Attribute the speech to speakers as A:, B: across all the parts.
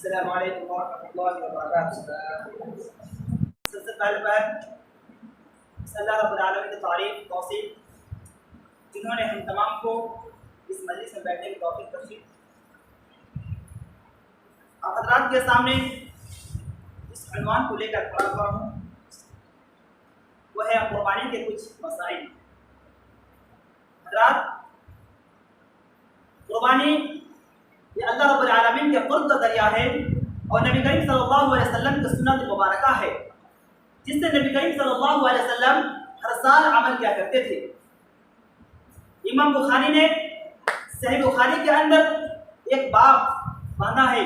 A: السلام علیکم ورحمۃ اللہ وبرکاتہ۔ سب سے پہلے اللہ رب العالمین کی تعریف توصیف جنہوں نے ہم تمام کو اس مجلس میں بیٹھنے کی توفیق بخشی۔ آپ حضرات کے سامنے اس عنوان کو لے کر کھڑا ہوا ہوں، وہ ہے قربانی کے کچھ مسائل۔ حضرات، قربانی یہ اللہ رب العالمین کے قرب کا ذریعہ ہے اور نبی کریم صلی اللہ علیہ وسلم کی سنت مبارکہ ہے، جس سے نبی کریم صلی اللہ علیہ وسلم ہر سال عمل کیا کرتے تھے۔ امام بخاری نے صحیح بخاری کے اندر ایک باب باندھا ہے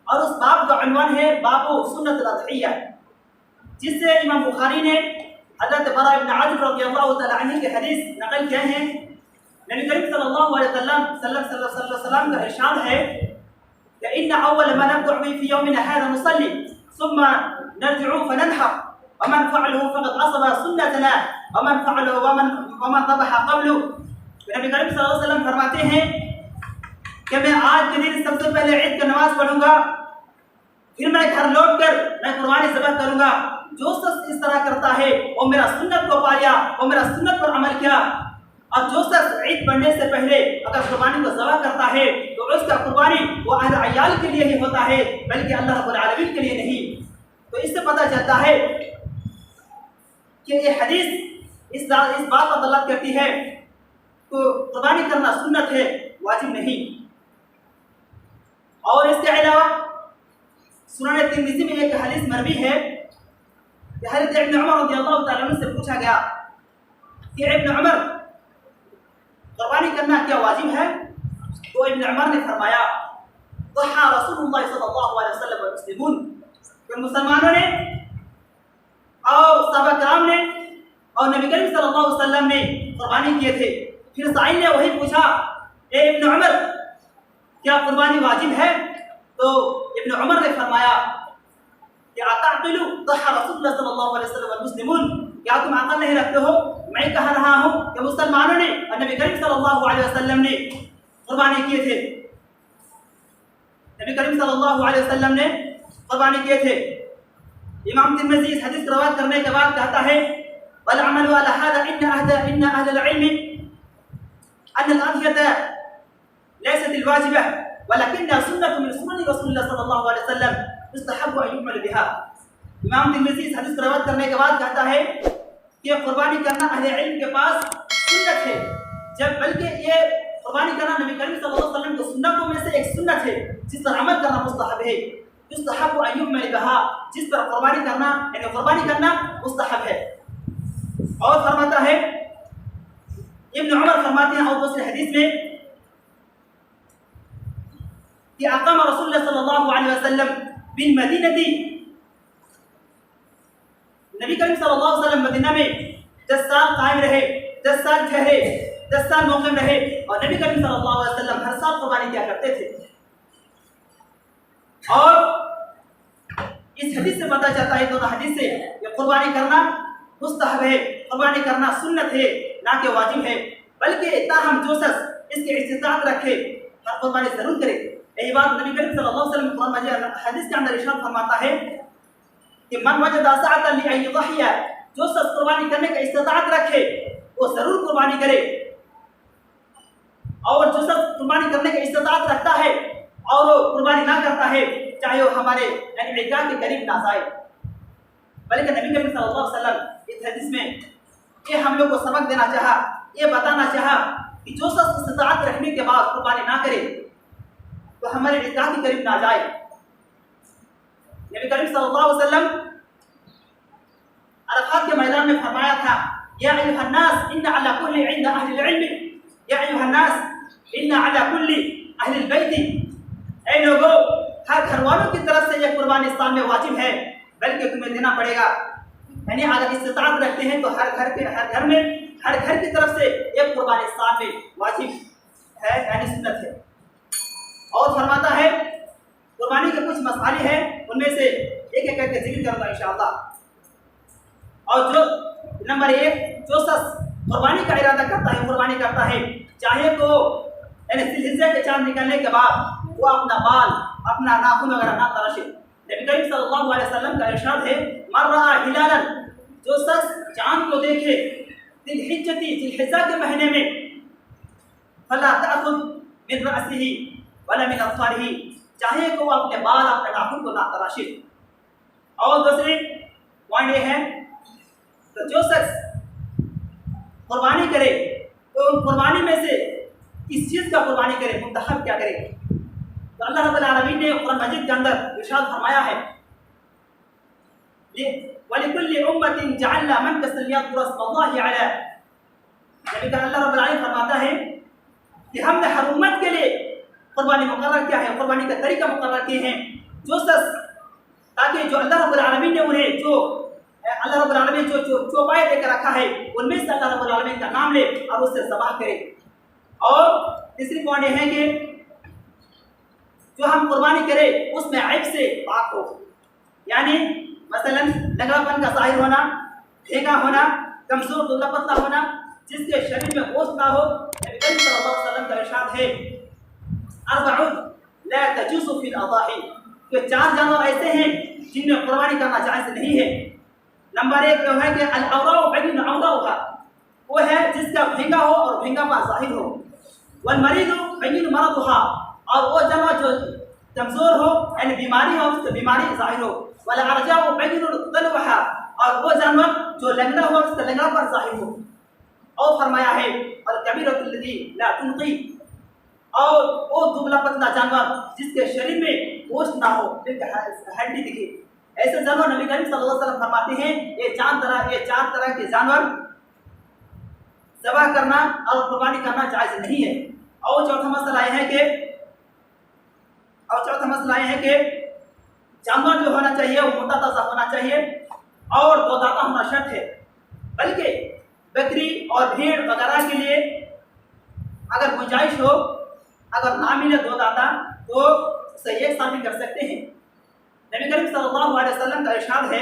A: اور اس باب کا عنوان ہے باب سنت الاضحیہ، جس سے امام بخاری نے حضرت براء بن عازب رضی اللہ تعالی عنہ کے حدیث نقل کیے ہیں۔ نبی کریم صلی اللہ علیہ وسلم کا ارشاد ہے کہ ان اول ما نبدأ به في يومنا هذا نصلي ثم نرجع فننحر ومن فعله فقد عصب سنتنا ومن فعله ومن ذبح قبله۔ نبی کریم صلی اللہ علیہ وسلم فرماتے ہیں کہ میں آج کے دن سب سے پہلے عید کی نماز پڑھوں گا، پھر میں گھر لوٹ کر میں قربانی ذبح کروں گا۔ جو شخص اس طرح کرتا ہے وہ میرا سنت کو پا لیا، وہ میرا سنت پر عمل کیا۔ اور جو شخص عید پڑھنے سے پہلے اگر قربانی کو ذبح کرتا ہے تو اس کا قربانی وہ اہل عیال کے لیے ہی ہوتا ہے، بلکہ اللہ رب العالمین کے لیے نہیں۔ تو اس سے پتہ چلتا ہے کہ یہ حدیث اس بات پر دلالت کرتی ہے تو قربانی کرنا سنت ہے، واجب نہیں۔ اور اس کے علاوہ سنن ترمذی میں ایک حدیث مروی ہے کہ حضرت ابن عمر رضی اللہ تعالیٰ عنہ سے پوچھا گیا کہ ابن عمر، قربانی کرنا کیا واجب ہے؟ تو ابن عمر نے فرمایا ضحى رسول اللہ صلی اللہ علیہ وسلم والمسلمون، کہ مسلمانوں نے اور صحابہ کرام نے اور نبی کریم صلی اللہ علیہ وسلم نے قربانی کیے تھے۔ پھر سائل نے وہی پوچھا اے ابن عمر، کیا قربانی واجب ہے؟ تو ابن عمر نے فرمایا کہ اتعقلوا ضحى رسول اللہ صلی اللہ علیہ وسلم والمسلمون، کیا تم عقل نہیں رکھتے ہو؟ میں کہہ رہا ہوں کہ مسلمانوں نے اور نبی کریم صلی اللہ علیہ وسلم نے قربانی کیے تھے، نبی کریم صلی اللہ علیہ وسلم نے قربانی کیے تھے۔ امام ترمذی اس حدیث کو روایت کرنے کے بعد کہتا ہے والعمل على هذا ان اهل العلم ان الاضحية ليست الواجبة ولكنها سنة من سنن رسول الله صلی اللہ علیہ وسلم يستحب ان يعمل بها۔ امام ترمذی اس حدیث کو روایت کرنے کے بعد کہتا ہے کہ قربانی کرنا اہل علم کے پاس سنت ہے، بلکہ یہ قربانی کرنا نبی کریم صلی اللہ علیہ وسلم کی سنتوں میں سے ایک سنت ہے جس پر عمل کرنا مستحب ہے، یستحب ان یعمل بها، جس پر قربانی کرنا یعنی قربانی کرنا مستحب ہے۔ اور فرماتا ہے ابن عمر فرماتے ہیں اور دوسری حدیث میں کہ اقام رسول اللہ صلی اللہ علیہ وسلم بالمدینہ، نبی کریم صلی اللہ علیہ وسلم مدینہ میں 10 سال قائم رہے، 10 سال ٹھہرے، 10 سال مقیم رہے اور نبی کریم صلی اللہ علیہ وسلم ہر سال قربانی کیا کرتے تھے۔ اور اس حدیث سے پتہ چلتا ہے دونوں حدیث سے کہ قربانی کرنا مستحب ہے، قربانی کرنا سنت ہے نہ کہ واجب ہے، بلکہ تاہم جو شخص اس کی استطاعت رکھے ہر قربانی ضرور کرے۔ یہی بات نبی کریم صلی اللہ علیہ وسلم قرآن مجید حدیث کے اندر ارشاد فرماتا ہے کہ من وجد سعة لأن يضحي، جو شخص قربانی کرنے کا استطاعت رکھے وہ ضرور قربانی کرے، اور جو شخص قربانی کرنے کا استطاعت رکھتا ہے اور وہ قربانی نہ کرتا ہے چاہے وہ ہمارے یعنی عیدگاہ کے قریب نہ جائے۔ بلکہ نبی کریم صلی اللہ علیہ وسلم اس حدیث میں یہ ہم لوگ کو سبق دینا چاہا، یہ بتانا چاہا کہ جو شخص استطاعت رکھنے کے بعد قربانی نہ کرے تو ہمارے عیدگاہ کے قریب نہ جائے۔ نبی کریم صلی اللہ علیہ وسلم عرفات کے میدان میں فرمایا تھا یا ایھا الناس ان علی کل عند اہل العلم، یا ایھا الناس ان علی کل اہل البیت، اے لوگوں ہر گھر والوں کی طرف سے یہ قربانی اسلام میں واجب ہے، بلکہ تمہیں دینا پڑے گا۔ یعنی اگر استطاعت رکھتے ہیں تو ہر گھر کی طرف سے ایک قربانی اسلام میں واجب ہے یعنی سنت ہے۔ اور فرماتا ہے قربانی کے کچھ مسائل ہیں، ان میں سے ایک ایک کر کے ذکر کروں گا انشاءاللہ۔ اور جو نمبر 1، جو شخص قربانی کا ارادہ کرتا ہے، قربانی کرتا ہے، چاہے تو یعنی ذی الحجہ کے چاند نکلنے کے بعد وہ اپنا بال अपना नाखून वगैरह ना तराशे। नबी करीम सल्लल्लाहु अलैहि वसल्लम का इरशाद है, मर रहा हिलालन, जो शख्स चांद को देखे जिलहिज्जा के महीने में, फला तअखुद मिन रअसिही वला मिन अज़फारिही, चाहे को अपने बाल अपने नाखून को ना तराशे। और दूसरे पॉइंट ये है, तो जो शख्स कुर्बानी करे तो उन कुर्बानी में से किस चीज़ का कुर्बानी करे, मुंतखब क्या करे। तो अल्लाह रब्बुल आलमीन ने कुरान मजीद के अंदर इरशाद फरमाया है, वलिकुल्लि उम्मतिन जअलना मनकसन यज़कुरू स्मल्लाहि अलैह, यानी कि अल्लाह रब्बुल आलमीन फरमाता है कि हमने हर उम्मत के लिए कुर्बानी मुकर्रर किया है, कुर्बानी का तरीका मुकर्रर किए हैं, जो शख्स, ताकि जो अल्लाह रब्बुल आलमीन ने उन्हें जो अल्लाह रब्बुल आलमीन जो चौपाई देकर रखा है उनमें से अल्लाह रब्बुल आलमीन का नाम ले और उससे ज़बाह करे। और तीसरी पॉइंट यह है कि जो हम कुर्बानी करें उसमें ऐब से पाक हो, यानी मसलन लंगड़ापन का ज़ाहिर होना, ठेंगा होना, कमज़ोर दुबला पतला होना, जिसके शरीर में गोश्त ना हो। नबी करीम सल्लल्लाहु अलैहि वसल्लम का इरशाद है, अर्बउन ला तजूज़ु फिल अज़ाही, कि 4 जानवर ऐसे हैं जिनमें कुर्बानी करना जायज़ नहीं है। नंबर 1 जो है कि अल-औराउ बैन औराउहा, वो है जिसका भेंगा हो और भेंगापन ज़ाहिर हो। वल मरीदु बैन मरदुहा, और वो जानवर जो कमज़ोर हो यानी बीमारी हो उसकी बीमारी ज़ाहिर हो। वल अरजाउ बैन तलवहा, और वो जानवर जो लंगड़ा हो उसका लंगड़ापन ज़ाहिर हो। और फरमाया है अल कबीरतुल लज़ी ला तुनक़ी, और वो दुबला पतला जानवर जिसके शरीर में गोश्त ना हो, हड्डी दिखे, ऐसे जानवर नबी करीम सल्लल्लाहु अलैहि वसल्लम फरमाते हैं ये 4 तरह के जानवर ज़बह करना और कुर्बानी करना जायज़ नहीं है। और चौथा मसला यह है कि जानवर जो होना चाहिए वो मोटा ताज़ा होना चाहिए और दो दाता होना शर्त है। बल्कि बकरी और भेड़ वगैरह के लिए अगर गुंजाइश हो, अगर ना मिले दो दाता, तो उसे 1 साल भी कर सकते हैं। नबी करीम सल्लल्लाहु अलैहि वसल्लम का इरशाद है,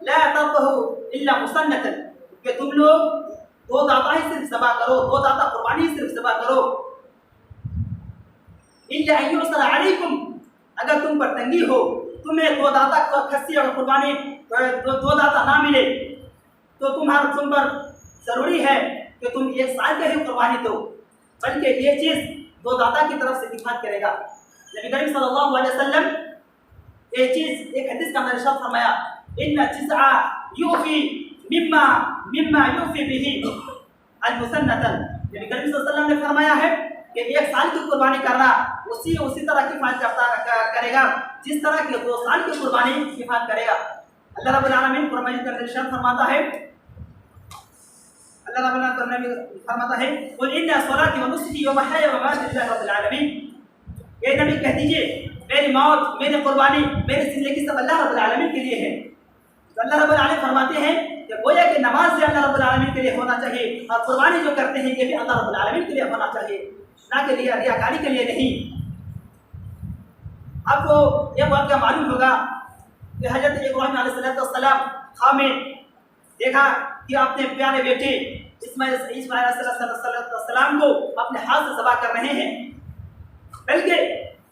A: ला तज़बहू इल्ला मुसन्नतन, कि तुम लोग दो दाता ही सिर्फ ज़बह करो, दो दाता कुर्बानी सिर्फ ज़बह करो। इल्ला अय्युसरा अलैकुम, अगर तुम पर तंगी हो, तुम्हें दो दाता खस्सी और कुर्बानी दो दाता ना मिले, तो तुम पर ज़रूरी है कि तुम 1 साल के ही कुर्बानी दो, बल्कि ये चीज़ दो दाता की तरफ से किफ़ायत करेगा। नबी करीम सल्लल्लाहु अलैहि वसल्लम ये चीज़ एक हदीस का अंदर इरशाद फरमाया, इन्ना जिज़आ युफ़ी मिम्मा युफ़ी बिही अल-मुसन्नतन, नबी करीम सल्लल्लाहु अलैहि वसल्लम ने फरमाया है कि 1 साल की कुर्बानी करना उसी तरह किफ़ायत करेगा जिस तरह की 2 साल की कुर्बानी किफ़ायत करेगा। अल्लाह रब्बुल आलमीन कुरान का इरशाद फरमाता है, अल्लाह रब्बुल आलमीन फरमाता है, कुल इन्ना सलाती व नुस्की व महयाया व ममाती लिल्लाहि रब्बिल आलमीन, ये नबी कह दीजिए मेरी मौत, मेरी कुर्बानी, मेरी ज़िंदगी सब अल्लाह रब्बुल आलमीन के लिए है। तो अल्लाह रब्बुल आलमीन फरमाते हैं कि गोया कि नमाज से अल्लाह रब्बुल आलमीन के लिए होना चाहिए और कुर्बानी जो करते हैं ये भी अल्लाह रब्बुल आलमीन के लिए होना चाहिए, ना कि रियाकारी के लिए नहीं। आपको यह बात क्या मालूम होगा कि हज़रत इब्राहीम अलैहिस्सलाम ख्वाब में देखा कि अपने प्यारे बेटे इस्माइल अलैहिस्सलाम को अपने हाथ से ज़बह कर रहे हैं, बल्कि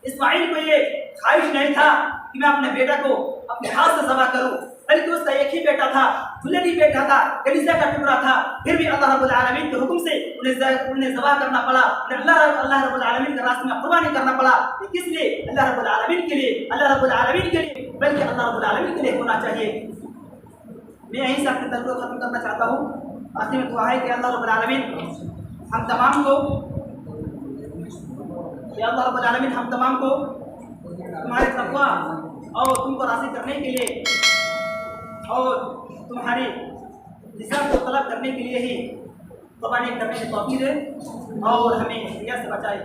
A: इस्माइल को ये ख्वाहिश नहीं था कि मैं अपने बेटा को अपने हाथ से ज़बह करूं, बल्कि उसका एक ही बेटा था, दुल्हन ही बेटा था, कलीजा का टुकड़ा था। फिर भी अल्लाह रब्बुल आलमीन के हुक्म से उन्हें ज़बह करना पड़ा, अल्लाह रब्बुल आलमीन के रास्ते में कुर्बानी करना पड़ा। ये किस लिए? अल्लाह रब्बुल आलमीन के लिए, अल्लाह रब्बुल आलमीन के लिए, बल्कि अल्लाह रब्बुल आलमीन के लिए होना चाहिए। मैं यहीं से अपने तर्क को ख़त्म करना चाहता हूँ। आखिर में दुआ है कि अल्लाह रब्बुल आलमीन हम तमाम को तुम्हारे तक़वा और तुमको राज़ी करने के लिए और तुम्हारी रिज़ा को तलब करने के लिए ही कुर्बानी करने की तौफ़ीक़ दे और हमें रिया से बचाए।